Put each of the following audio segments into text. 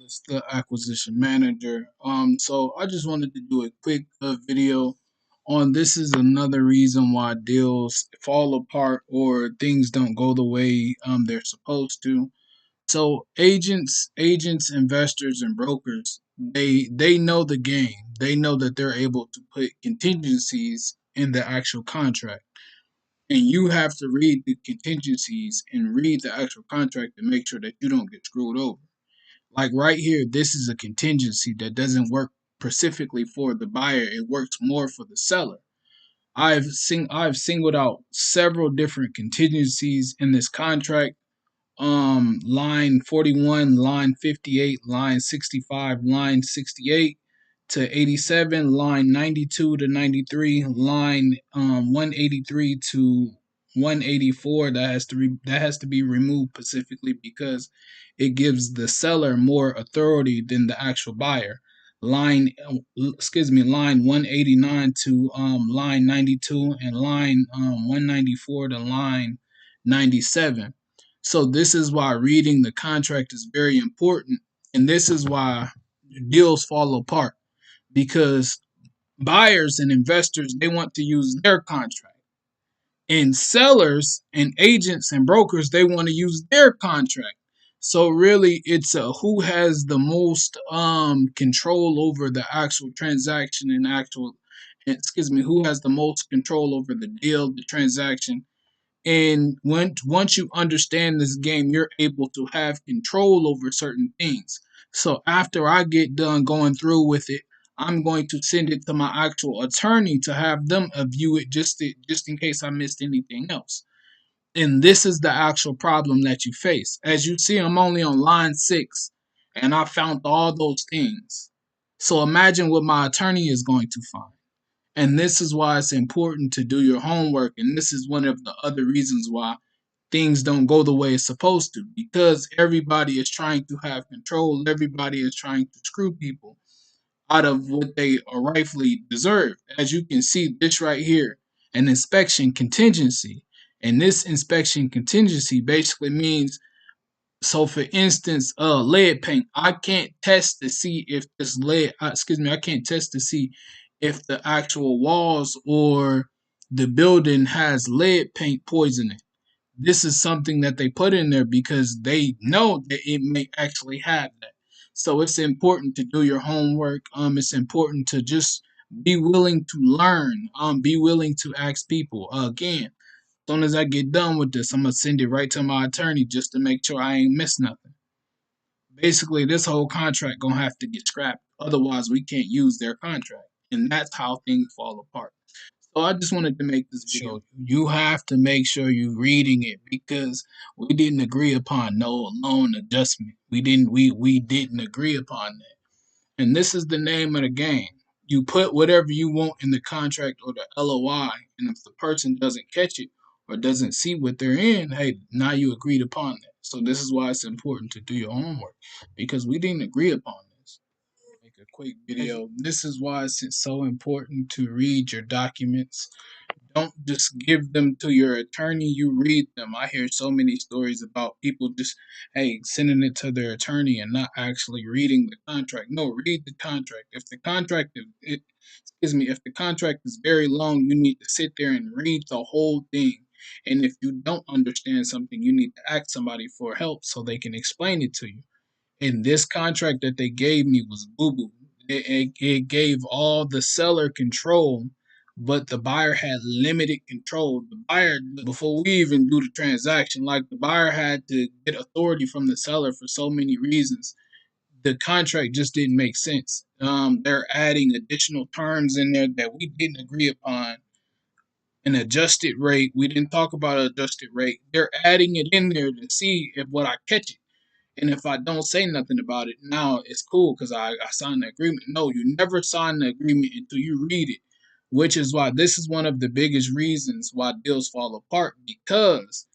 Nicholas, the acquisition manager. So I just wanted to do a quick video on this is another reason why deals fall apart or things don't go the way they're supposed to. So agents, investors, and brokers, they know the game. They know that they're able to put contingencies in the actual contract. And you have to read the contingencies and read the actual contract to make sure that you don't get screwed over. Like right here, this is a contingency that doesn't work specifically for the buyer. It works more for the seller. I've singled out several different contingencies in this contract. Line 41, line 58, line 65, line 68 to 87, line 92 to 93, line 183 to 184. That has to be removed specifically because it gives the seller more authority than the actual buyer. Line 189 to line 92, and line 194 to line 97. So this is why reading the contract is very important, and this is why deals fall apart, because buyers and investors, they want to use their contract, and sellers and agents and brokers, they want to use their contract. So really it's who has the most control over the actual transaction and who has the most control over the deal, the transaction. And once you understand this game, you're able to have control over certain things. So after I get done going through with it, I'm going to send it to my actual attorney to have them view it, just in case I missed anything else. And this is the actual problem that you face. As you see, I'm only on line 6, and I found all those things. So imagine what my attorney is going to find. And this is why it's important to do your homework. And this is one of the other reasons why things don't go the way it's supposed to, because everybody is trying to have control. Everybody is trying to screw people out of what they are rightfully deserved. As you can see, this right here, an inspection contingency. And this inspection contingency basically means, so for instance, lead paint. I can't test to see if this I can't test to see if the actual walls or the building has lead paint poisoning. This is something that they put in there because they know that it may actually have that. So it's important to do your homework. It's important to just be willing to learn. Be willing to ask people. Again, as soon as I get done with this, I'm gonna send it right to my attorney just to make sure I ain't missed nothing. Basically, this whole contract gonna have to get scrapped. Otherwise, we can't use their contract, and that's how things fall apart. So I just wanted to make this video. You have to make sure you're reading it, because we didn't agree upon no loan adjustment. We didn't agree upon that. And this is the name of the game. You put whatever you want in the contract or the LOI, and if the person doesn't catch it or doesn't see what they're in, hey, now you agreed upon that. So this is why it's important to do your homework, because we didn't agree upon this. Make a quick video. This is why it's so important to read your documents. Don't just give them to your attorney. You read them. I hear so many stories about people just, hey, sending it to their attorney and not actually reading the contract. No, read the contract. If the contract if the contract is very long, you need to sit there and read the whole thing. And if you don't understand something, you need to ask somebody for help so they can explain it to you. And this contract that they gave me was boo boo. It gave all the seller control, but the buyer had limited control. The buyer, before we even do the transaction, like the buyer had to get authority from the seller for so many reasons. The contract just didn't make sense. They're adding additional terms in there that we didn't agree upon. An adjusted rate. We didn't talk about an adjusted rate. They're adding it in there to see if what I catch it. And if I don't say nothing about it, now it's cool because I signed the agreement. No, you never sign the agreement until you read it, which is why this is one of the biggest reasons why deals fall apart, because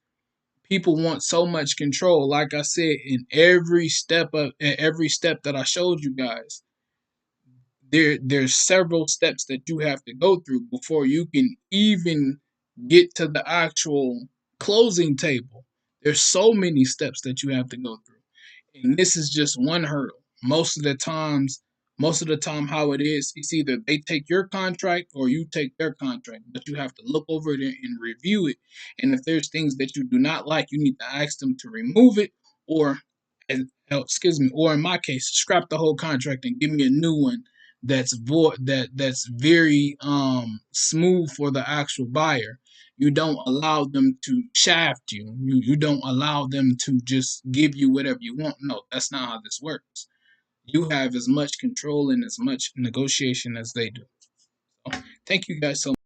people want so much control. Like I said, in every step that I showed you guys, there's several steps that you have to go through before you can even get to the actual closing table. There's so many steps that you have to go through. And this is just one hurdle. most of the time how it is, it's either they take your contract or you take their contract, but you have to look over it and review it. And if there's things that you do not like, you need to ask them to remove it, or excuse me, or in my case, scrap the whole contract and give me a new one that's that's very smooth for the actual buyer. You don't allow them to shaft you. You don't allow them to just give you whatever you want. No, that's not how this works. You have as much control and as much negotiation as they do. So, thank you guys so much.